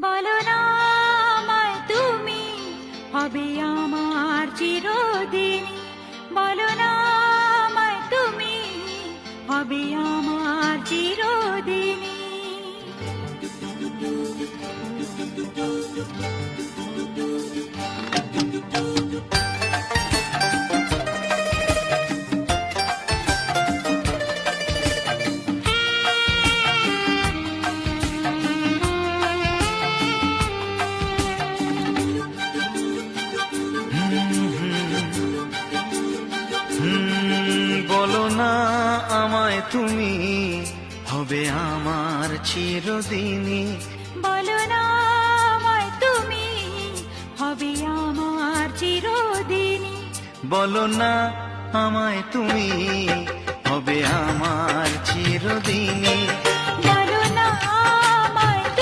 বলো না আমায় তুমি হবে আমার চিরদিনই। বলো না আমায় তুমি হবে আমার চিরদিনই। বলো না আমায় তুমি হবে আমার চিরদিনই। বলো না আমায় তুমি হবে আমার চিরদিনই। বলো না আমায় তুমি হবে আমার চিরদিনই।